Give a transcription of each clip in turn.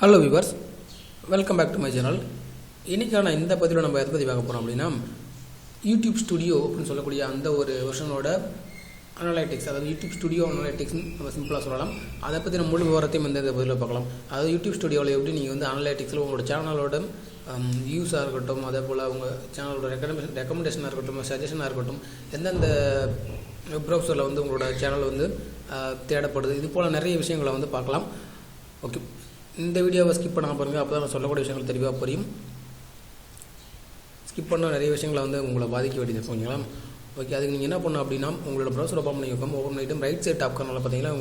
Hello viewers, welcome back to my channel. இன்றைக்கான இந்த பதிவில் நம்ம எதை பற்றி பார்க்க போகிறோம் அப்படின்னா, யூடியூப் ஸ்டுடியோ அப்படின்னு சொல்லக்கூடிய அந்த ஒரு வெர்ஷனோட அனலைட்டிக்ஸ், அதாவது யூடியூப் ஸ்டுடியோ அனலைட்டிக்ஸ்னு நம்ம சிம்பிளாக சொல்லலாம். அதை பற்றி நம்ம முழு விவரத்தையும் இந்த பதிவில் பார்க்கலாம். அதாவது யூடியூப் ஸ்டுடியோவில் எப்படி நீங்கள் வந்து அனலைட்டிக்ஸில் உங்களோட சேனலோட வியூஸாக இருக்கட்டும், அதே போல் உங்கள் சேனலோட ரெக்கமெண்டேஷனாக இருக்கட்டும், சஜஷனாக இருக்கட்டும், எந்தெந்த வெப் ப்ரௌசரில் வந்து உங்களோட சேனல் வந்து தேடப்படுது, இது போல் நிறைய விஷயங்களை வந்து பார்க்கலாம். ஓகே, இந்த வீடியோவை ஸ்கிப் பண்ணாமல் பாருங்கள், அப்போ தான் நான் சொல்லக்கூடிய விஷயங்கள் தெளிவாக புரியும். ஸ்கிப் பண்ண நிறைய விஷயங்களை வந்து உங்களை பாதிக்க வேண்டியது இருக்குங்களா. ஓகே, அதுக்கு நீங்கள் என்ன பண்ணணும் அப்படின்னா, உங்களோட ப்ரௌசர் ஓப்பன் பண்ணிட்டு ரைட் சைட் டாப் கார்னரில் பார்த்தீங்கன்னா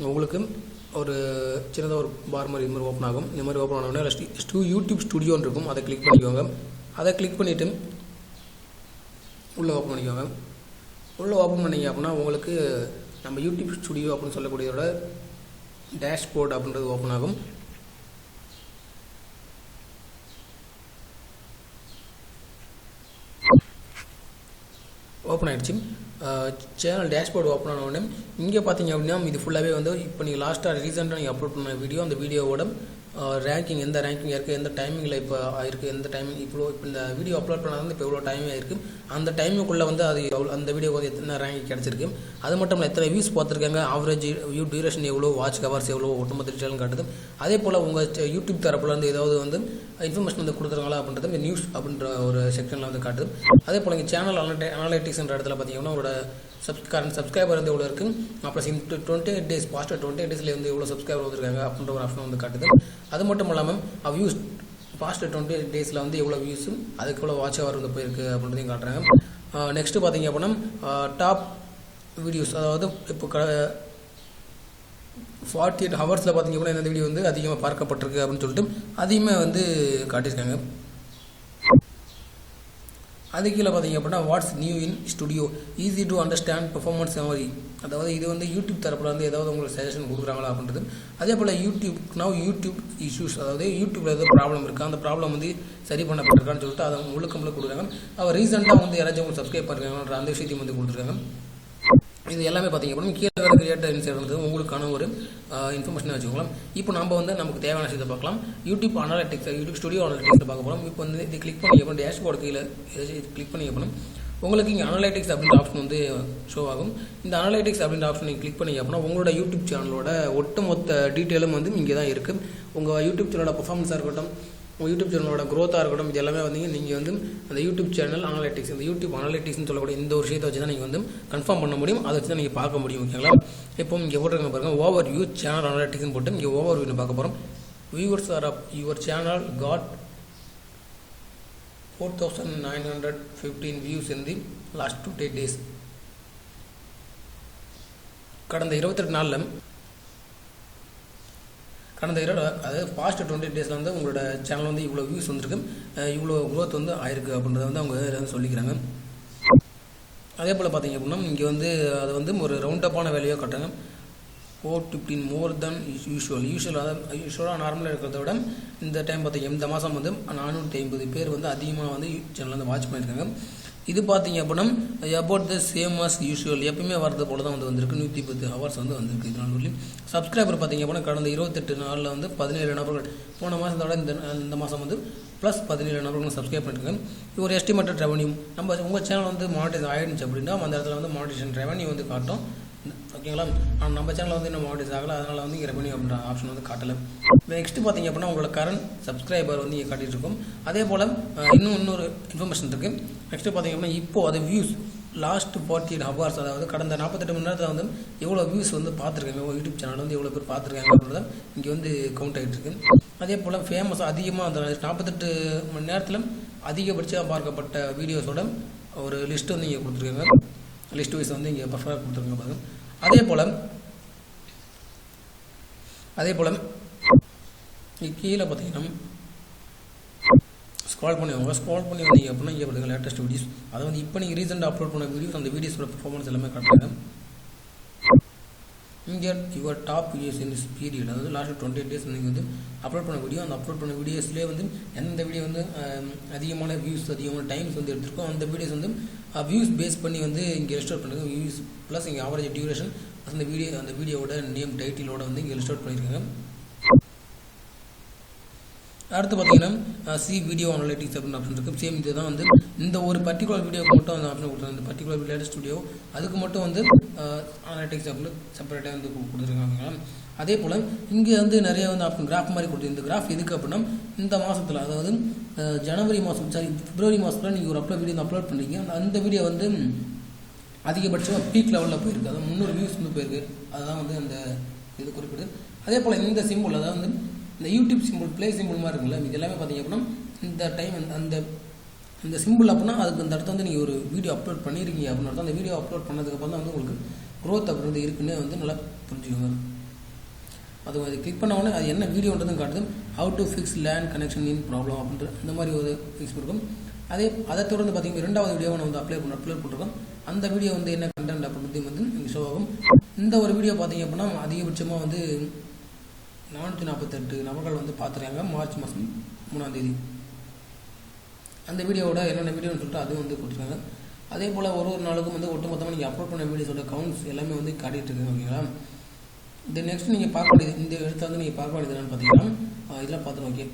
உங்களுக்கு ஒரு சின்னதாக ஒரு பார் மாதிரி இது மாதிரி ஓப்பன் ஆகும். இந்த மாதிரி ஓப்பன் ஆனோடனே யூடியூப் ஸ்டுடியோன்னு இருக்கும், அதை கிளிக் பண்ணிக்கோங்க. அதை கிளிக் பண்ணிவிட்டு உள்ளே ஓப்பன் பண்ணிக்கோங்க. உள்ளே ஓப்பன் பண்ணிங்க அப்படின்னா உங்களுக்கு நம்ம யூடியூப் ஸ்டுடியோ அப்படின்னு சொல்லக்கூடியதோட டேஷ்போர்ட் அப்படின்றது ஓப்பன் ஆகும். ஓப்பன் ஆகிடுச்சு. சேனல் டேஷ்போர்டு ஓப்பன் ஆன உடனே இங்கே பார்த்தீங்க அப்படின்னா இது ஃபுல்லாகவே வந்து இப்போ நீங்கள் லாஸ்ட்டாக ரீசெண்டாக நீங்கள் அப்லோட் பண்ண வீடியோ, அந்த வீடியோவோட ரேங்கிங் எந்த ரேங்கிங் இருக்குது, எந்த டைமிங்கில் இப்போ ஆயிருக்கு, எந்த டைமிங் இப்போ இந்த வீடியோ அப்லோட் பண்ணால் வந்து இப்போ எவ்வளோ டைமிங் ஆயிருக்கு, அந்த டைமுக்குள்ளே வந்து அது அந்த வீடியோக்கு வந்து எத்தனை ரேங்கிங் கிடச்சிருக்கு, அது மட்டும் இல்லை எத்தனை வியூஸ் பார்த்துருக்காங்க, ஆவரேஜ் வியூ டியூரேஷன் எவ்வளோ, வாட்ச் கவர்ஸ் எவ்வளோ, ஒட்டுமொத்த டீட்டெயிலும் காட்டுது. அதே போல் உங்கள் யூடியூப் தரப்பில் வந்து ஏதாவது வந்து இன்ஃபர்மேஷன் வந்து கொடுத்துருக்காங்களா அப்படின்றது இந்த நியூஸ் அப்படின்ற ஒரு செக்ஷனில் வந்து காட்டுது. அதே போல் இங்கே சேனல் அனலைட்டிக்ஸ்ன்ற இடத்துல பார்த்தீங்கன்னா உங்களோட சப்ஸ்கிரைபர் வந்து எவ்வளோ இருக்குது, அப்புறம் 28 டேஸ் பாஸ்ட் 28 டேஸில் வந்து எவ்வளோ சப்ஸ்கிரைபர் வந்துருக்காங்க அப்படின்ற ஒரு ஆப்ஷன் வந்து காட்டுது. அது மட்டும் இல்லாமல் வியூஸ் பாஸ்ட் 20 டேஸில் வந்து எவ்வளோ வியூஸும் அதுக்கு எவ்வளோ வாட்ச் ஹவர் வந்து போயிருக்கு அப்படின்றதையும் காட்டுறாங்க. நெக்ஸ்ட்டு பார்த்தீங்க அப்படின்னா டாப் வீடியோஸ், அதாவது இப்போ 48 ஹவர்ஸில் பார்த்தீங்க அப்படின்னா இந்த வீடியோ வந்து அதிகமாக பார்க்கப்பட்டிருக்கு அப்படின்னு சொல்லிட்டு அதையுமே வந்து காட்டியிருக்காங்க. அது கீழே பார்த்தீங்க அப்படின்னா watts new in studio, easy to understand performance memory, அதாவது இது வந்து யூடியூப் தரப்பில் வந்து ஏதாவது உங்களுக்கு சஜஷன் கொடுக்குறாங்களா அப்படின்றது. அதே போல் யூடியூப் இஷ்யூஸ், அதாவது யூடியூப்பில் ஏதாவது ப்ராப்ளம் இருக்குது, அந்த ப்ராப்ளம் வந்து சரி பண்ணப்பட்டிருக்கான்னு சொல்லிட்டு அதை முழுக்க கொடுக்குறாங்க. அவர் ரீசெண்டாக வந்து யாராச்சும் உங்களுக்கு சப்ஸ்கிரைப் பண்ணிருக்காங்கன்ற அந்த விஷயத்தையும் வந்து கொடுத்துருக்காங்க. இது எல்லாமே பார்த்தீங்க அப்படின்னா கீழே கிரியேட்டர் இன்சைட் உங்களுக்கான ஒரு இன்ஃபர்மேஷன் வச்சுக்கலாம். இப்போ நம்ம வந்து நமக்கு தேவையான விஷயத்தை பார்க்கலாம். YouTube analytics, YouTube studio analytics பார்க்க போகிறோம். இப்போ வந்து இது கிளிக் பண்ணி அப்புறம் டேஷ்போர்டு கீழே கிளிக் பண்ணி அப்புறம் உங்களுக்கு இங்கே அனலைட்டிக்ஸ் அப்படின்ற ஆப்ஷன் வந்து ஷோ ஆகும். இந்த அனலைட்டிக்ஸ் அப்படின்ற ஆப்ஷன் நீங்கள் கிளிக் பண்ணி அப்படின்னா உங்களோட யூடியூப் சேனலோட ஒட்டுமொத்த டீட்டெயிலும் வந்து இங்கே தான் இருக்குது. உங்கள் யூடியூப் சேனலோட பர்ஃபார்மன்ஸாக இருக்கட்டும், உங்கள் யூடியூப் சேனலோட க்ரோத்தாக இருக்கட்டும், இது எல்லாமே வந்து நீங்கள் வந்து அந்த யூடியூப் சேனல் அனலைட்டிக்ஸ், இந்த யூடியூப் அனலைட்டிக்ஸ்னு சொல்லக்கூடிய இந்த ஒரு விஷயத்தை வச்சு தான் நீங்கள் வந்து கன்ஃபார்ம் பண்ண முடியும். அதை வச்சு தான் நீங்கள் பார்க்க முடியும். ஓகேங்களா? இப்போ இங்கே போட்டுருங்க பாருங்கள், ஓவர் வியூ சேனல் அனலைட்டிக்ஸ்னு போட்டு இங்கே ஓவர் வியூன்னு பார்க்க போகிறோம். Viewers are of your channel got 4915 views in the last 28 days. கடந்த 28 நாளில் அதாவது பாஸ்ட் 20 டேஸில் வந்து உங்களோட சேனல் வந்து இவ்வளோ வியூஸ் வந்துருக்கு, இவ்வளோ க்ரோத் வந்து ஆயிருக்கு அப்படின்றத வந்து அவங்க சொல்லிக்கிறாங்க. அதே போல் பார்த்தீங்க அப்படின்னா இங்கே வந்து அதை வந்து ஒரு ரவுண்டப்பான வேல்யூவாக காட்டுறாங்க. 415 மோர் தென் யூஸ்வலாக நார்மலாக இருக்கிறத விட இந்த டைம் பார்த்தீங்க இந்த மாதம் வந்து 450 பேர் வந்து அதிகமாக வந்து சேனல் வந்து வாட்ச் பண்ணியிருக்காங்க. இது பார்த்தீங்க அப்படின்னா about the same as usual, எப்பயுமே வரது போல தான் வந்து வந்திருக்கு. 110 ஹவர்ஸ் வந்து வந்திருக்கு. இதனால் சொல்லி சப்ஸ்கிரைபர் பார்த்தீங்க அப்படின்னா கடந்த 28 நாளில் வந்து 17 நபர்கள், போன மாதத்தோட இந்த மாதம் வந்து ப்ளஸ் 17 நபர்கள் சப்ஸ்கிரைப் பண்ணியிருக்காங்க. இது ஒரு எஸ்டிமேட்டட் ரெவன்யூ. உங்கள் சேனல் வந்து மானிட்டைஸ் ஆகிடுச்சு அப்படின்னா அந்த இடத்துல வந்து மானிட்டேஷன் ரெவன்யூ வந்து காட்டும். ஓகேங்களா? ஆனால் நம்ம சேனலில் வந்து இன்னும் மானிட்டைஸ் ஆகலை, அதனால் வந்து இங்கே ரெவன்யூ அப்படின்ற ஆப்ஷன் வந்து காட்டலை. நெக்ஸ்ட்டு பார்த்தீங்க அப்படின்னா உங்களோட கரண்ட் சப்ஸ்கிரைபர் வந்து இங்கே காட்டிகிட்டு இருக்கும். அதே போல் இன்னொரு இன்ஃபர்மேஷன் இருக்குது. நெக்ஸ்ட்டு பார்த்தீங்க அப்படின்னா இப்போது அது வியூஸ் லாஸ்ட் 48 ஹவர்ஸ், அதாவது கடந்த 48 மணி நேரத்தில் வந்து எவ்வளோ வியூஸ் வந்து பார்த்துருக்காங்க, யூடியூப் சேனல் வந்து எவ்வளோ பேர் பார்த்துருக்காங்க அப்படின்றத இங்கே வந்து கவுண்ட் ஆகிட்டு இருக்கு. அதே போல் ஃபேமஸ் அதிகமாக அந்த 48 மணி நேரத்தில் அதிகபட்சமாக பார்க்கப்பட்ட வீடியோஸோட ஒரு லிஸ்ட் வந்து இங்கே கொடுத்துருக்காங்க. லிஸ்ட் வைஸ் வந்து இங்கே பர்ஃபெக்டாக கொடுத்துருக்காங்க பாருங்க. அதே போல் கீழே பார்த்தீங்கன்னா ஸ்க்ரால் பண்ணி வந்தீங்க அப்படின்னா இங்கே பார்த்தீங்க லேட்டஸ்ட் வீடியோஸ், அதை வந்து இப்போ நீங்கள் ரீசெண்டாக அப்லோட் பண்ண வீடியோஸ், அந்த வீடியோஸோட பர்ஃபார்மன்ஸ் எல்லாமே காட்டுறாங்க. இங்கே your top videos in this period, அதாவது லாஸ்ட் 28 டேஸ் நீங்கள் வந்து அப்லோட் பண்ண வீடியோ, அந்த அப்லோட் பண்ண வீடியோஸ்லேயே வந்து எந்த வீடியோ வந்து அதிகமான வியூஸ் அதிகமான டைம்ஸ் வந்து எடுத்துருக்கோம், அந்த வீடியோஸ் வந்து வியூஸ் பேஸ் பண்ணி வந்து இங்கே ரெஸ்டோர் பண்ணுறது. வியூஸ் ப்ளஸ் இங்கே ஆவரேஜ் டியூரேஷன், அந்த வீடியோவோட நேம் டைட்டிலோட வந்து இங்கே லிஸ்ட் அவுட் பண்ணியிருக்காங்க. அடுத்து பார்த்தீங்கன்னா வீடியோ அனலிட்டிக்ஸ் அப்படின்னு ஆப்ஷன் இருக்குது. சேம் இது தான் வந்து இந்த ஒரு பர்டிகுலர் வீடியோக்கு மட்டும் அந்த ஆப்ஷன் கொடுத்துருக்காங்க. இந்த பர்டிகுலர் லேட்டஸ்ட் வீடியோ அதுக்கு மட்டும் வந்து அனலிட்டிக்ஸ் அப்படின்னு செப்பரேட்டாக வந்து கொடுத்துருக்காங்க. அதே போல் இங்கே வந்து நிறைய வந்து ஆப்ஷன் கிராஃப் மாதிரி கொடுத்து, இந்த கிராஃப் எதுக்கு அப்படின்னா இந்த மாதத்தில், அதாவது ஜனவரி மாதம் பிப்ரவரி மாதத்தில் நீங்கள் ஒரு வீடியோ அப்லோட் பண்ணுறீங்க, அந்த வீடியோ வந்து அதிகபட்சம் பீக் லெவலில் போயிருக்கு, அதாவது 300 வியூஸ் வந்து போயிருக்கு. அதுதான் வந்து அந்த இது குறிப்பிடுது. அதே போல் இந்த சிம்பிள், அதாவது வந்து இந்த யூடியூப் சிம்பிள், ப்ளே சிம்பிள் மாதிரி இருக்குல்ல, இது எல்லாமே பார்த்தீங்க அப்படின்னா இந்த டைம் அந்த சிம்பிள் அப்படின்னா அதுக்கு அந்த இடத்துல வந்து நீங்கள் ஒரு வீடியோ அப்லோட் பண்ணியிருக்கீங்க அப்படின்னு அந்த வீடியோ அப்லோட் பண்ணதுக்கப்புறம் தான் வந்து உங்களுக்கு க்ரோத் அப்படின்றது இருக்குன்னு வந்து நல்லா புரிஞ்சுக்கோங்க. அது கிளிக் பண்ண உடனே அது என்ன வீடியோன்றதும் காட்டுது. How to fix land connection in problem அப்படின்ற இந்த மாதிரி ஒரு ஃபிக்ஸ் இருக்கும். அதை தொடர்ந்து பார்த்தீங்கன்னா 2வது வீடியோவை நம்ம வந்து அப்லோட் பண்ணிருக்கோம். அந்த வீடியோ வந்து என்ன கண்டென்ட் அப்படின்றது வந்து இங்கே ஷோ ஆகும். இந்த ஒரு வீடியோ பார்த்தீங்க அப்படின்னா அதிகபட்சமாக வந்து 448 நபர்கள் வந்து பார்த்துருக்காங்க மார்ச் மாதம் 3ஆம் தேதி. அந்த வீடியோவோட என்னென்ன வீடியோன்னு சொல்லிட்டு அதுவும் வந்து கொடுத்துருக்காங்க. அதே போல் ஒரு நாளுக்கும் வந்து ஒட்டுமொத்தமாக நீங்கள் அப்லோட் பண்ண வீடியோஸோட கவுண்ட்ஸ் எல்லாமே வந்து காட்டிகிட்டு இருக்காங்க. ஓகேங்களா? இந்த நெக்ஸ்ட் நீங்கள் பார்க்க வேண்டியது, இந்த இடத்த வந்து நீங்கள் பார்க்க வேண்டியது என்னன்னு பார்த்தீங்கன்னா இதெல்லாம் பார்த்துருவோம். ஓகே,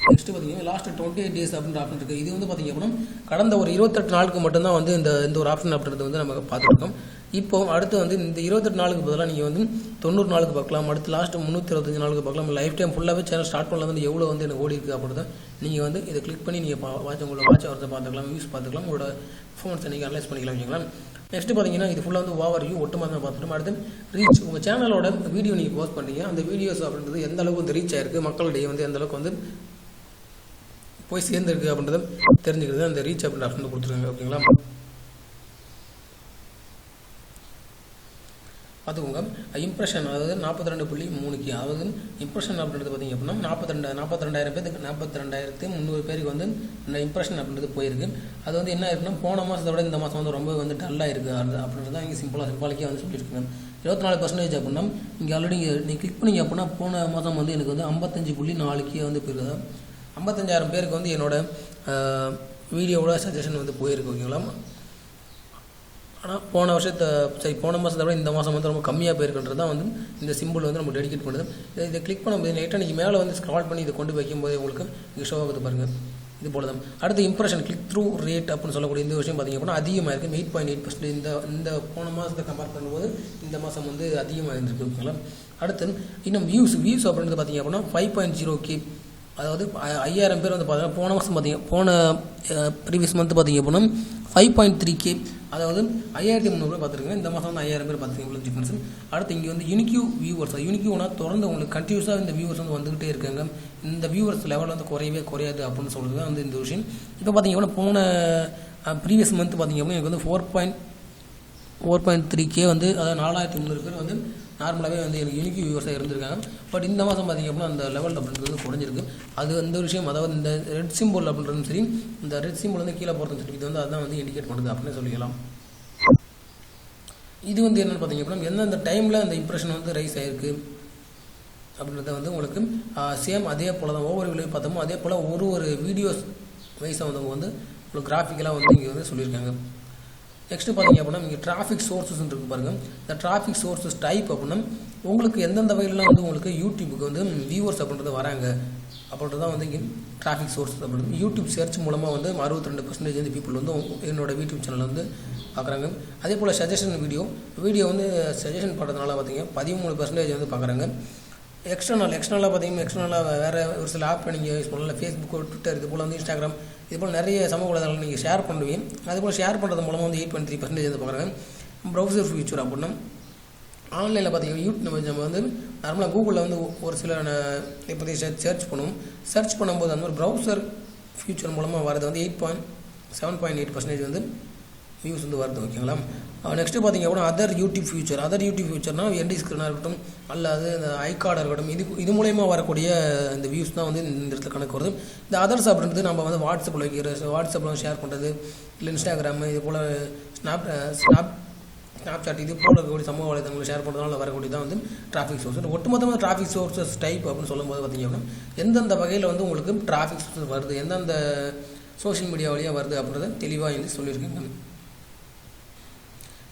நெக்ஸ்ட் பார்த்தீங்கன்னா லாஸ்ட் 28 days அப்படின்ற ஆப்ஷன் இருக்குது. இது வந்து பார்த்தீங்க அப்படின்னா கடந்த ஒரு 28 நாளுக்கு மட்டும்தான் வந்து இந்த ஒரு ஆப்ஷன் அப்படின்றது வந்து நம்ம பார்த்துருக்கோம். இப்போ அடுத்து வந்து இந்த 28 நாளுக்கு பதிலாக நீங்கள் வந்து 90 நாளுக்கு பார்க்கலாம், அடுத்து லாஸ்ட் 325 நாளுக்கு பார்க்கலாம். லைஃப் டைம் ஃபுல்லாகவே சேனல் ஸ்டார்ட் பண்ணலாம் வந்து எவ்வளோ வந்து எனக்கு ஓடி இருக்குது அப்படின்றத நீங்கள் வந்து இதை கிளிக் பண்ணி நீங்கள் உங்களோட வாட்ச் அவர்ஸை பார்த்துக்கலாம், வியூஸ் பார்த்துக்கலாம், உங்களோட பர்ஃபார்மன்ஸை நீங்கள் அனலைஸ் பண்ணிக்கலாம். வச்சுங்களா? நெக்ஸ்ட் பார்த்தீங்கன்னா இது ஃபுல்லாக வந்து ஓவர் வியூ ஒட்டுமொத்தமாக பார்த்துட்டோம். அடுத்து ரீச், உங்கள் சேனலோட வீடியோ நீங்கள் போஸ்ட் பண்ணீங்க, அந்த வீடியோஸ் அப்படின்றது எந்த அளவுக்கு வந்து ரீச் ஆயிருக்கு, மக்களிடையே வந்து எந்த அளவுக்கு வந்து போய் சேர்ந்துருக்கு அப்படின்றத தெரிஞ்சுக்கிறது அந்த ரீச் அப்படின்ற ஆப்ஷன் கொடுத்துருக்காங்க. ஓகேங்களா? பார்த்துக்கோங்க. இம்ப்ரெஷன், அதாவது 42.3K, அதாவது இம்ப்ரெஷன் அப்படின்றது பார்த்தீங்க அப்படின்னா 42,000 பேருக்கு 42,300 பேருக்கு வந்து இந்த இம்ப்ரெஷன் அப்படின்றது போயிருக்கு. அது வந்து என்ன இருக்குன்னா போன மாதத்தை விட இந்த மாதம் வந்து ரொம்ப வந்து டல்லாக இருக்குது அப்படின்றது தான் இங்கே சிம்பிளாக வந்து சொல்லியிருக்காங்க. 24% அப்படின்னா இங்கே ஆல்ரெடி நீங்கள் கிளிக் பண்ணிங்க அப்படின்னா போன மாதம் வந்து எனக்கு வந்து 55.4K வந்து போயிருக்குது. 55,000 பேருக்கு வந்து என்னோட வீடியோவோட சஜஷன் வந்து போயிருக்கு. ஓகேங்களா? ஆனால் போன மாதத்தை விட இந்த மாதம் வந்து ரொம்ப கம்மியாக போயிருக்குன்றது தான் வந்து இந்த சிம்பிள் வந்து நம்ம டெடிகேட் பண்ணுது. இதை கிளிக் பண்ணும்போது நைட்டாக நீங்கள் மேலே வந்து ஸ்க்ரால் பண்ணி இதை கொண்டு வைக்கும்போது உங்களுக்கு இங்கே ஷோ ஆகுது பாருங்கள். இது போல தான். அடுத்து இம்ப்ரெஷன், கிளிக் த்ரூ ரேட் அப்படின்னு சொல்லக்கூடிய இந்த விஷயம் பார்த்தீங்க அப்படின்னா அதிகமாக இருக்குது. 8.8%. இந்த போன மாதத்தை கம்பேர் பண்ணும்போது இந்த மாதம் வந்து அதிகமாக இருந்திருக்கு. ஓகேங்களா? அடுத்து இன்னும் வியூஸ் அப்படின்றது பார்த்தீங்க அப்படின்னா 5.0K, அதாவது 5,000 பேர் வந்து பார்த்தீங்கன்னா போன மாதம் போன ப்ரீவியஸ் மந்த் பார்த்தீங்க அப்படின்னா 5.3K, அதாவது 5,300 பேர் பார்த்துருக்கீங்க. இந்த மாதம் வந்து 5,000 பேர் பார்த்துருக்கீங்க டிஃப்ரென்ஸ். அடுத்து இங்கே வந்து யூனிக்யூ யூனிக்யூனா தொடர்ந்து உங்களுக்கு கண்டினியூஸாக இந்த வியூவர்ஸ் வந்து வந்துகிட்டே இருக்காங்க. இந்த வியூவர்ஸ் லெவல் வந்து குறையாது அப்படின்னு சொல்கிறது தான் வந்து இந்த விஷயம். இப்போ பார்த்தீங்க அப்படின்னா போன ப்ரீவியஸ் மந்த் பார்த்தீங்க அப்படின்னா எனக்கு வந்து 4.3K வந்து, அதாவது 4,300 பேர் வந்து நார்மலாகவே வந்து எனக்கு யூனிக் வியூவர்ஸாக இருந்திருக்காங்க. பட் இந்த மாதம் பார்த்திங்க அப்படின்னா அந்த லெவல் அப்படின்றது குறைஞ்சிருக்கு. அது அந்த விஷயம், அதாவது இந்த ரெட் சிம்பிள் அப்படின்றதும் சரி, இந்த ரெட் சிம்பிள் வந்து கீழே போகிறதும் சரி, இது வந்து அதுதான் வந்து இண்டிகேட் பண்ணுது அப்படின்னு சொல்லிக்கலாம். இது வந்து என்னென்னு பார்த்திங்க அப்படின்னா எந்தெந்த டைமில் அந்த இம்ப்ரெஷன் வந்து ரைஸ் ஆகிருக்கு அப்படின்றத வந்து உங்களுக்கு சேம் அதே போல் தான் ஒவ்வொரு வீடியோ பார்த்தோமோ அதே போல் ஒரு வீடியோஸ் வைஸாக வந்து உங்களுக்கு கிராஃபிக்கலாக வந்து இங்கே வந்து சொல்லியிருக்காங்க. நெக்ஸ்ட் பார்த்தீங்க அப்படின்னா இங்கே டிராஃபிக் சோர்ஸஸ் இருக்குது பாருங்கள். இந்த டிராஃபிக் சோர்ஸஸ் டைப் அப்படின்னா உங்களுக்கு எந்தெந்த வகையிலாம் வந்து உங்களுக்கு யூடியூபுக்கு வந்து வியூவர்ஸ் அப்படின்றது வராங்க அப்படின்றது தான் வந்து இங்கே டிராஃபிக் சோர்ஸஸ் அப்படின்றது. யூடியூப் சர்ச் மூலமாக வந்து 62% வந்து பீப்புள் வந்து என்னோட யூடியூப் சேனலில் வந்து பார்க்குறாங்க. அதே போல் சஜஷன் வீடியோ வந்து சஜஷன் பண்ணுறதுனால பார்த்தீங்க 13% வந்து பார்க்குறாங்க. எக்ஸ்டர்னலாக பார்த்தீங்கன்னா வேறு ஒரு சில ஆப் நீங்கள் யூஸ் பண்ணலாம், ஃபேஸ்புக், ட்விட்டர், இது போல் வந்து இன்ஸ்டாகிராம், இது போல் நிறைய சமூக வலைதளங்கள் நீங்கள் ஷேர் பண்ணுவீங்க. அதுபோல் ஷேர் பண்ணுறது மூலமாக வந்து 8.3% வந்து பார்க்குறாங்க. ப்ரௌசர் ஃபியூச்சர் அப்படின்னா ஆன்லைனில் பார்த்தீங்கன்னா நம்ம வந்து நார்மலாக கூகுளில் வந்து ஒரு சில இப்போதைக்கு சர்ச் பண்ணுவோம். சர்ச் பண்ணும்போது அந்த ஒரு ப்ரௌசர் ஃபியூச்சர் மூலமாக வரது வந்து 7.8% வந்து வியூஸ் வந்து வருது. ஓகேங்களா? நெக்ஸ்ட்டு பார்த்தீங்க அப்படின்னா அதர் யூடியூப் ஃபியூச்சர்னால் என்டி ஸ்க்ரீனாக இருக்கட்டும் அல்லது இந்த ஐகார்டாக இருக்கட்டும், இது மூலயமா வரக்கூடிய இந்த வியூஸ் தான் வந்து இந்த இடத்துல கணக்கு வருது. இந்த அதர்ஸ் அப்படின்றது நம்ம வந்து வாட்ஸ்அப்பில் ஷேர் பண்ணுறது, இல்லை இன்ஸ்டாகிராம், இது போல் ஸ்னாப்சாட், இது போல் இருக்கக்கூடிய சமூக வலைதளங்களை ஷேர் பண்ணுறதுனால வரக்கூடிய தான் வந்து டிராஃபிக் சோர்ஸ். ஒட்டுமொத்தமாக டிராஃபிக் சோர்ஸஸ் டைப் அப்படின்னு சொல்லும்போது பார்த்தீங்க அப்படின்னா எந்தெந்த வகையில் வந்து உங்களுக்கு டிராஃபிக் சோர்ஸஸ் வருது, எந்தெந்த சோஷியல் மீடியா வழியாக வருது அப்படின்றத தெளிவாக வந்து சொல்லியிருக்கேங்க.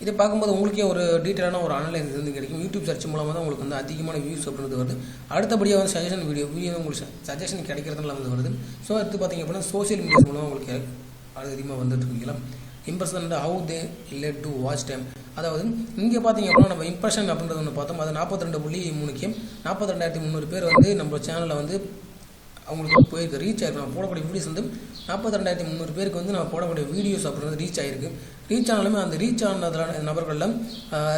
இதை பார்க்கும்போது உங்களுக்கே ஒரு டீட்டெயிலான ஒரு அனலைசிஸ் வந்து கிடைக்கும். யூடியூப் சர்ச் மூலமாக தான் உங்களுக்கு வந்து அதிகமான வியூஸ் அப்படின்றது வருது. அடுத்தபடியாக வந்து சஜஷன் வீடியோ உங்களுக்கு சஜஷன் கிடைக்கிறதுனால வந்து வருது. ஸோ அடுத்து பார்த்தீங்க அப்படின்னா சோசியல் மீடியாஸ் மூலமாக உங்களுக்கு அதிகமாக வந்துட்டு இருக்கீங்களா. Impression how they led to watch time. அதாவது இங்கே பார்த்தீங்க அப்படின்னா நம்ம இம்ப்ரெஷன் அப்படின்றது ஒன்று பார்த்தோம். அது 42.3 42,300 பேர் வந்து நம்ம சேனலில் வந்து அவங்களுக்கு போயிருக்கு, ரீச் ஆயிருக்கு. நம்ம போடக்கூடிய வீடியோஸ் வந்து 42,300 பேருக்கு வந்து நம்ம போடக்கூடிய வீடியோஸ் அப்படின்றது ரீச் ஆயிருக்கு. ரீச் ஆனாலுமே அந்த ரீச் ஆன நபர்களில்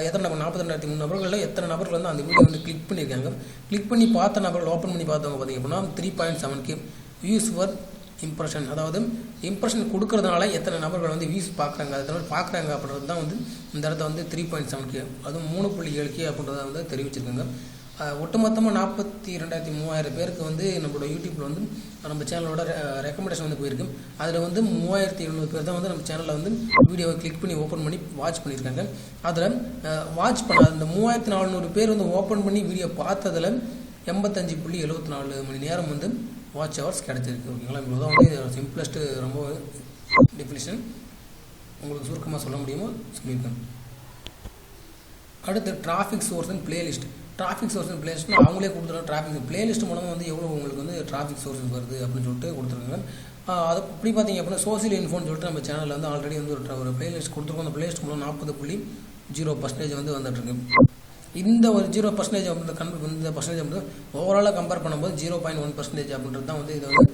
எத்தனை நபர் 42,300 நபர்களில் எத்தனை நபர்கள் வந்து அந்த வீடியோ வந்து கிளிக் பண்ணியிருக்காங்க. கிளிக் பண்ணி பார்த்த நபர்கள் ஓப்பன் பண்ணி பார்த்தவங்க பார்த்தீங்க அப்படின்னா 3.7K வியூஸ் ஃபார் இம்ப்ரெஷன். அதாவது இம்ப்ரெஷன் கொடுக்கறதுனால எத்தனை நபர்கள் வந்து வியூஸ் பார்க்குறாங்க, அதனால பார்க்குறாங்க அப்படின்றது தான் வந்து இந்த இடத்த வந்து 3.7K, அதுவும் 3.7K அப்படின்றத வந்து தெரிவிச்சிருக்காங்க. ஒட்டுமொத்தமாக 42,300 பேருக்கு வந்து நம்மளோட யூடியூப்பில் வந்து நம்ம சேனலோட ரெக்கமெண்டேஷன் வந்து போயிருக்கு. அதில் வந்து 3,700 பேர் தான் வந்து நம்ம சேனலில் வந்து வீடியோவை கிளிக் பண்ணி ஓப்பன் பண்ணி வாட்ச் பண்ணியிருக்காங்க. அதில் வாட்ச் பண்ண அந்த 3,400 பேர் வந்து ஓப்பன் பண்ணி வீடியோ பார்த்ததில் 85.74 மணி நேரம் வந்து வாட்ச் ஹவர்ஸ் கிடச்சிருக்கு. ஓகேங்களா. இவ்வளோ தான் வந்து சிம்பிளஸ்ட்டு ரொம்ப டெஃபினிஷன் உங்களுக்கு சுருக்கமாக சொல்ல முடியுமோ சொல்லியிருக்கேன். அடுத்து traffic source and playlist. Traffic source and பிளேலிஸ்ட்னா அவங்களே கொடுத்துருக்காங்க. டிராஃபிக் பிளேலிஸ்ட் மூலமாக வந்து எவ்வளோ உங்களுக்கு வந்து டிராஃபிக் சோர்ஸஸ் வருது அப்படின்னு சொல்லிட்டு கொடுத்துருக்காங்க. அது இப்படி பார்த்தீங்க அப்படின்னா சோசியல் இன்ஃபோன்னு சொல்லிட்டு நம்ம சேனலில் வந்து ஆல்ரெடி வந்து ஒரு பிளேலிஸ்ட் கொடுத்துருக்கோம். அந்த பிளேலிஸ்ட் மூலம் 40.0% வந்து வந்துட்டுருக்கு. இந்த ஒரு 0% இந்த பர்சன்டேஜ் வந்து ஓவராலாக கம்பேர் பண்ணும்போது 0.1% அப்படின்றது தான் வந்து இதை வந்து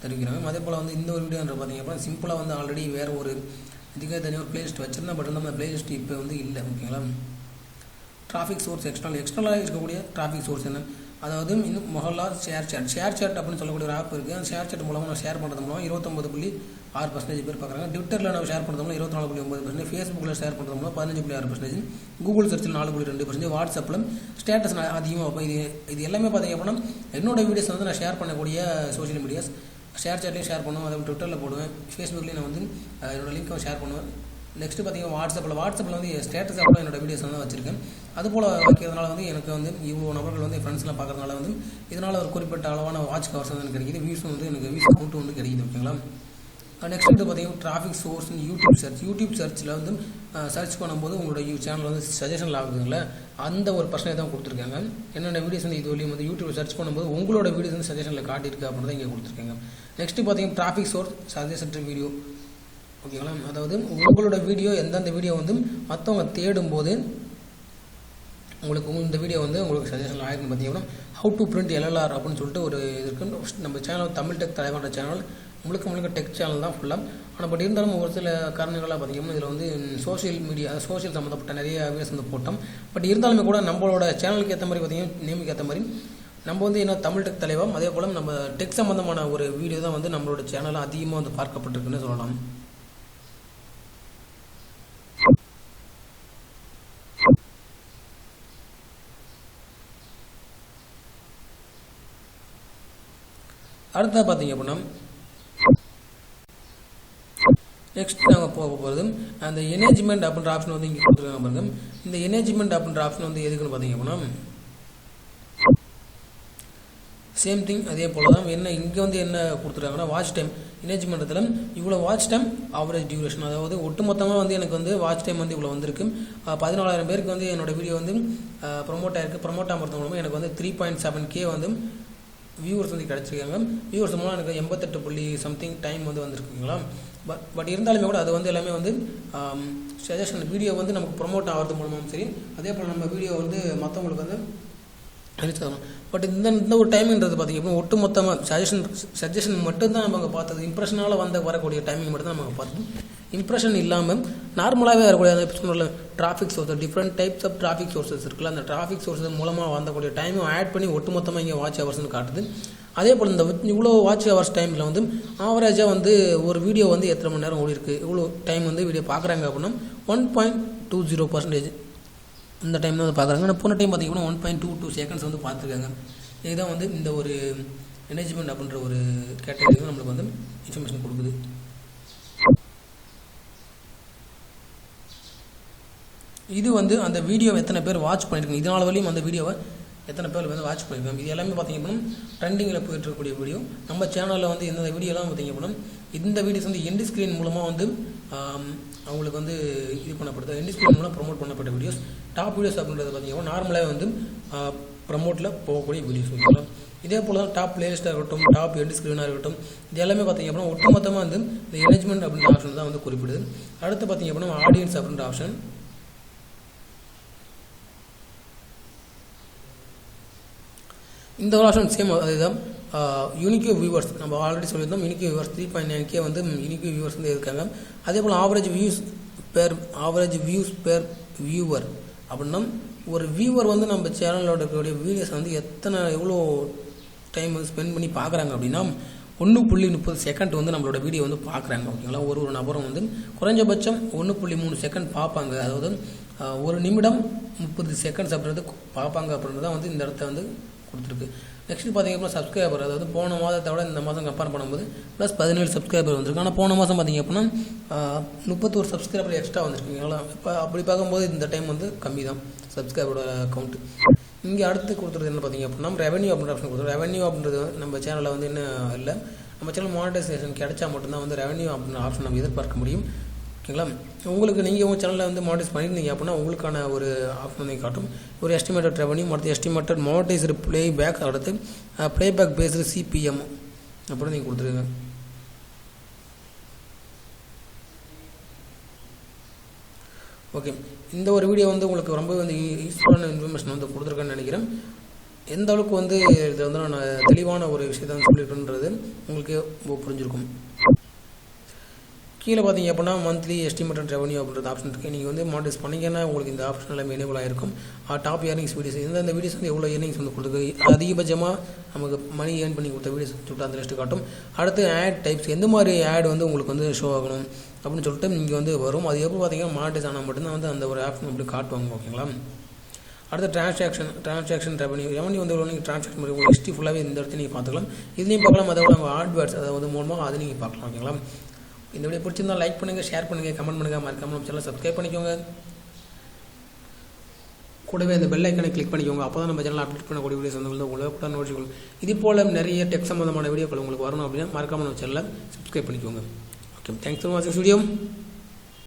தெரிவிக்கிறாங்க. அதே போல் வந்து இந்த ஒரு வீடியோன்ற பார்த்தீங்க அப்படின்னா சிம்பிளாக வந்து ஆல்ரெடி வேறு ஒரு இதுக்காக தனியாக ஒரு பிளேலிஸ்ட் வச்சுருந்தேன். பட் அந்த பிளேலிஸ்ட் இப்போ வந்து இல்லை. ஓகேங்களா. டிராஃபிக் சோர்ஸ் எக்ஸ்டர்னலாக இருக்கக்கூடிய டிராஃபிக் சோர்ஸ் என்ன, அதாவது இன்னும் முதல்ல ஷேர் சேட் அப்படின்னு சொல்லக்கூடிய ஒரு ஆப் இருக்குது. அந்த ஷேர் சேட் மூலமாக நான் ஷேர் பண்ணுறது மூலம் 29.6% பேர் பார்க்குறாங்க. ட்விட்டரில் நம்ம ஷேர் பண்ணுறது மூலம் 24.9%, ஃபேஸ்புக்கில் ஷேர் பண்ணுறது மூலம் 15.6%, கூகுள் சர்ச்சில் 4.2%, வாட்ஸ்அப்பில் ஸ்டேட்டஸ் அதிகமாக வைப்பேன். இது எல்லாமே பார்த்தீங்க அப்படின்னா என்னோட வீடியோஸ் வந்து நான் ஷேர் பண்ணக்கூடிய சோஷியல் மீடியாஸ். ஷேர் சேட்லேயும் ஷேர் பண்ணுவேன், அதை ட்விட்டரில் போடுவேன், ஃபேஸ்புக்லேயும் நான் வந்து என்னோடய லிங்க்கை ஷேர் பண்ணுவேன். நெக்ஸ்ட்டு பார்த்தீங்கன்னா வாட்ஸ்அப்பில் வந்து ஸ்டேட்டஸ் கூட என்னோட வீடியோஸ் வந்து வச்சுருக்கேன். அதுபோல் வைக்கிறதுனால வந்து எனக்கு வந்து இவ்வளோ நபர்கள் வந்து ஃப்ரெண்ட்ஸ்லாம் பார்க்கறதுனால வந்து இதனால் ஒரு குறிப்பிட்ட அளவான வாட்ச் கவர்ஸ் வந்து எனக்கு கிடைக்கிது. வியூஸ் வந்து எனக்கு வியூஸ் கூட்டு வந்து கிடைக்குது. ஓகேங்களா. நெக்ஸ்ட் வந்து பார்த்தீங்கன்னா டிராஃபிக் சோர்ஸ் யூடியூப் சர்ச்சில் வந்து சர்ச் பண்ணும்போது உங்களோட சேனல் வந்து சஜஷன் ஆகுதுங்களா, அந்த ஒரு பர்சன்டேஜ் தான் கொடுத்துருக்காங்க. என்னென்ன வீடியோஸ் வந்து இது வரையும் வந்து யூடியூப் சர்ச் பண்ணும்போது உங்களோட வீடியோஸ் வந்து சஜஷனில் காட்டியிருக்கு அப்படின்னு தான் இங்கே கொடுத்துருக்காங்க. நெக்ஸ்ட்டு பார்த்தீங்கன்னா டிராஃபிக் சோர்ஸ் சஜஷன் வீடியோ. ஓகேங்களா. அதாவது உங்களோட வீடியோ எந்தெந்த வீடியோ வந்து மற்றவங்க தேடும்போது உங்களுக்கு இந்த வீடியோ வந்து உங்களுக்கு சஜஷன் ஆகிருக்குன்னு பார்த்தீங்கன்னா ஹவு டு பிரிண்ட் எல்எல்ஆர் அப்படின்னு சொல்லிட்டு ஒரு இது இருக்குது. நம்ம சேனல் தமிழ் டெக் தலைவான சேனல் முழுக்க டெக் சேனல் தான் ஃபுல்லாக. ஆனால் பட் இருந்தாலும் ஒரு சில காரணங்களாக பார்த்தீங்கன்னா இதில் வந்து சோஷியல் சம்மந்தப்பட்ட நிறைய வீடியோஸ் வந்து போட்டோம். பட் இருந்தாலுமே கூட நம்மளோட சேனலுக்கு ஏற்ற மாதிரி பார்த்தீங்கன்னா நேமுக்கு ஏற்ற மாதிரி நம்ம வந்து என்ன தமிழ் டெக் தலைவம், அதே போல் நம்ம டெக் சம்மந்தமான ஒரு வீடியோ தான் வந்து நம்மளோட சேனலில் அதிகமாக வந்து பார்க்கப்பட்டிருக்குன்னு சொல்லலாம். அடுத்ததாக பார்த்தீங்க அப்படின்னா நெக்ஸ்ட் நாங்கள் போக போகிறது அந்த எனேஜ்மெண்ட் அப்படின்ற ஆப்ஷன் வந்து இங்கே கொடுத்துருக்காங்க பாருங்க. இந்த எனேஜ்மெண்ட் அப்படின்ற ஆப்ஷன் வந்து எதுக்குன்னு பார்த்தீங்க அப்படின்னா சேம் திங் அதே போல் தான். என்ன இங்கே வந்து என்ன கொடுத்துருக்காங்கன்னா வாட்ச் டைம் எனேஜ்மெண்ட்டில் இவ்வளோ வாட்ச் டைம் ஆவரேஜ் டியூரேஷன், அதாவது ஒட்டுமொத்தமாக வந்து எனக்கு வந்து வாட்ச் டைம் வந்து இவ்வளோ வந்திருக்கு. 14,000 பேருக்கு வந்து என்னோடய வீடியோ வந்து ப்ரொமோட் ஆகிருக்கு. ப்ரொமோட் ஆகிறது மூலமாக எனக்கு வந்து 3.7K வந்து வியூவர்ஸ் வந்து கிடச்சிருக்காங்க. வியூவர்ஸ் மூலம் எனக்கு 88 டைம் வந்து வந்திருக்குங்களா. பட் இருந்தாலுமே கூட அது வந்து எல்லாமே வந்து சஜஷன் வீடியோ வந்து நமக்கு ப்ரொமோட் ஆகிறது மூலமாகவும் சரி, அதே போல் நம்ம வீடியோ வந்து மற்றவங்களுக்கு வந்து அழிச்சிடலாம். பட் இந்த ஒரு டைமிங்கிறது பார்த்திங்க அப்படின்னா ஒட்டு மொத்தமாக சஜஷன் மட்டும்தான் நம்ம பார்த்தது. இம்ப்ரெஷனால் வரக்கூடிய டைமிங் மட்டும் தான் நம்ம பார்த்தோம். இம்ப்ரெஷன் இல்லாமல் நார்மலாகவே வரக்கூடிய அந்த சொன்ன traffic source different types of traffic sources இருக்குல்ல, அந்த டிராஃபிக் சோர்ஸஸ் மூலமாக வந்தக்கூடிய டைமும் ஆட் பண்ணி ஒட்டுமொத்தமாக இங்கே வாட்ச் ஹவர்ஸ்னு காட்டுது. அதே போல் இந்த இவ்வளோ வாட்ச் ஹவர்ஸ் டைமில் வந்து ஆவரேஜாக வந்து ஒரு வீடியோ வந்து எத்தனை மணி நேரம் ஓடி இருக்குது, இவ்வளோ டைம் வந்து வீடியோ பார்க்குறாங்க அப்படின்னா 1.20% இந்த டைம் தான் வந்து பார்க்குறாங்க. ஆனால் போன டைம் பார்த்திங்கன்னா 1.22 செகண்ட்ஸ் வந்து பார்த்துருக்காங்க. இதுதான் வந்து இந்த ஒரு எனேஜ்மெண்ட் அப்படின்ற ஒரு கேட்டகரி நம்மளுக்கு வந்து இன்ஃபர்மேஷன் கொடுக்குது. இது வந்து அந்த வீடியோ எத்தனை பேர் வாட்ச் பண்ணியிருக்காங்க, இதனால் வரையும் அந்த வீடியோவை எத்தனை பேர் வந்து வாட்ச் பண்ணியிருக்காங்க, இது எல்லாமே பார்த்திங்க அப்படின்னா ட்ரெண்டிங்கில் போயிட்டு இருக்கக்கூடிய வீடியோ. நம்ம சேனலில் வந்து இந்த வீடியோலாம் பார்த்திங்க அப்படின்னா இந்த வீடியோஸ் வந்து எண்டு ஸ்க்ரீன் மூலமாக வந்து அவங்களுக்கு வந்து இது பண்ணப்படுது. எண்ட் ஸ்க்ரீன் மூலம் ப்ரொமோட் பண்ணப்பட்ட வீடியோஸ். டாப் வீடியோஸ் அப்படின்றது பார்த்தீங்கன்னா நார்மலாக வந்து ப்ரமோட்டில் போகக்கூடிய வீடியோஸ் ஓகேங்களா. இதே போல் தான் டாப் பிளேலிஸ்ட்டாக இருக்கட்டும், டாப் எண்ட் ஸ்க்ரீனாக இருக்கட்டும், இது எல்லாமே பார்த்தீங்க அப்படின்னா ஒட்டுமொத்தமாக வந்து இந்த என்கேஜ்மெண்ட் அப்படின்ற ஆப்ஷன் தான் வந்து குறிப்பிடுது. அடுத்து பார்த்தீங்க அப்படின்னா ஆடியன்ஸ் அப்படின்ற ஆப்ஷன். இந்த ஒரு ஆப்ஷன் சேம் அதுதான். யூனிக் வியூவர்ஸ் நம்ம ஆல்ரெடி சொல்லியிருந்தோம். யூனிக் வியூவர்ஸ் 3.9K வந்து யூனிக் வியூவர்ஸ் வந்து இருக்காங்க. அதே போல் ஆவரேஜ் வியூஸ் பெர் வியூவர் அப்படின்னா ஒரு வியூவர் வந்து நம்ம சேனலோட இருக்கக்கூடிய வீடியோஸ் வந்து எவ்வளோ டைம் வந்து ஸ்பெண்ட் பண்ணி பார்க்குறாங்க அப்படின்னா 1.30 செகண்ட் வந்து நம்மளோட வீடியோ வந்து பார்க்குறாங்க ஓகேங்களா. ஒரு நபரும் வந்து குறைஞ்சபட்சம் 1.3 செகண்ட் பார்ப்பாங்க. அதாவது 1 நிமிடம் 30 செகண்ட்ஸ் அப்படின்றது பார்ப்பாங்க அப்படின்றது தான் வந்து இந்த இடத்த வந்து கொடுத்துருக்கு. நெக்ஸ்ட் பார்த்தீங்க அப்படின்னா சப்ஸ்கிரைபர், அதாவது போன மாதத்தை விட இந்த மாதம் கம்பேர் பண்ணும்போது ப்ளஸ் 17 சப்ஸ்கிரைபர் வந்திருக்கு. ஆனால் போன மாதம் பார்த்தீங்க அப்படின்னா 31 சப்ஸ்கிரைபர் எக்ஸ்ட்ரா வந்துருக்குங்களா. இப்போ அப்படி பார்க்கும்போது இந்த டைம் வந்து கம்மி தான் சப்ஸ்கிரைபரோட கவுண்ட். இங்கே அடுத்து கொடுத்துறது என்ன பார்த்தீங்க அப்படின்னா ரெவன்யூ அப்படின்ற ஆப்ஷன் கொடுத்துருவோம். ரெவன்யூ அப்படின்றது நம்ம சேனலில் வந்து இன்னும் இல்லை. நம்ம சேனல் மானிட்டைசேஷன் கிடைச்சா மட்டும்தான் வந்து ரெவன்யூ அப்படின்ற ஆப்ஷன் நம்ம எதிர்பார்க்க முடியும் ஓகேங்களா. உங்களுக்கு நீங்கள் உங்கள் சேனலில் வந்து மானிட்டைஸ் பண்ணியிருந்தீங்க அப்படின்னா உங்களுக்கான ஒரு ஆப்ஷன் வந்து காட்டும். ஒரு எஸ்டிமேட்டட் ரெவன்யூ, அடுத்து எஸ்டிமேட்டட் மானிட்டைஸ்டு ப்ளேபேக், அடுத்து ப்ளேபேக் பேஸ்டு CPM அப்படின்னு நீங்கள் கொடுத்துருங்க. ஓகே, இந்த ஒரு வீடியோ வந்து உங்களுக்கு ரொம்ப வந்து யூஸ்ஃபுல்லான இன்ஃபர்மேஷன் வந்து கொடுத்துருக்கேன்னு நினைக்கிறேன். எந்த அளவுக்கு வந்து இதை வந்து நான் தெளிவான ஒரு விஷயத்தை வந்து சொல்லிட்டுன்றது உங்களுக்கு புரிஞ்சிருக்கும். கீழே பார்த்தீங்க அப்படின்னா மந்த்லி எஸ்டிமேட்டட் ரெவன்யூ அப்படின்ற ஆப்ஷன் இருக்குது. நீங்கள் வந்து மானிட்டைஸ் பண்ணிங்கன்னா உங்களுக்கு இந்த ஆப்ஷன் எல்லாமே எனேபிள் ஆகிருக்கும். டாப் ஏர்னிங்ஸ் வீடியோஸ், இந்த வீடியோஸ் வந்து எவ்வளோ ஏர்னிங்ஸ் வந்து கொடுத்துருக்கு, அதிகபட்சமாக நமக்கு மணி ஏர்ன் பண்ணி கொடுத்த வீடியோஸ் சொல்லிட்டு அந்த லிஸ்ட்டு காட்டும். அடுத்து ஆட் டைப்ஸ், எந்த மாதிரி ஆட் வந்து உங்களுக்கு வந்து ஷோ ஆகணும் அப்படின்னு சொல்லிட்டு இங்கே வந்து வரும். அது எப்போ பார்த்தீங்கன்னா மானிட்டைஸ் ஆனால் மட்டும்தான் வந்து அந்த ஒரு ஆப்ஷன் அப்படி காட்டுவாங்க ஓகேங்களா. அடுத்து டிரான்சாக்ஷன் ரெவன்யூ வந்து எவ்வளோ நீங்கள் டிரான்சாக்ஷன் பண்ணி உங்களுக்கு ஹிஸ்ட்ரி ஃபுல்லாகவே இந்த இடத்துல நீங்கள் பார்த்துக்கலாம். இதுலேயும் பார்க்கலாம். அதோட ஆட்வேர்ட்ஸ் அதாவது மூலமாக அதை நீங்கள் பார்க்கலாம் ஓகேங்களா. இந்த வீடியோ பிடிச்சிருந்தால் லைக் பண்ணுங்கள், ஷேர் பண்ணுங்கள், கமெண்ட் பண்ணுங்கள், மறக்காம நம்ம சேனலை சப்ஸ்கிரைப் பண்ணிக்கோங்க. கூடவே இந்த பெல் ஐக்கனை கிளிக் பண்ணிக்கோங்க. அப்போ தான் நம்ம சேனல் அப்டேட் பண்ணக்கூடிய வீடியோஸ் வந்து உங்களுக்கு நோட்டிஃபிகேஷன். இது போல் நிறைய டெக் சம்மந்தமான வீடியோக்கள் உங்களுக்கு வரணும் அப்படின்னா மறக்காம நம்ம சேனலை சப்ஸ்கிரைப் பண்ணிக்கோங்க. ஓகே, தேங்க்ஸ் ஃபார் வாட்சிங் வீடியோ.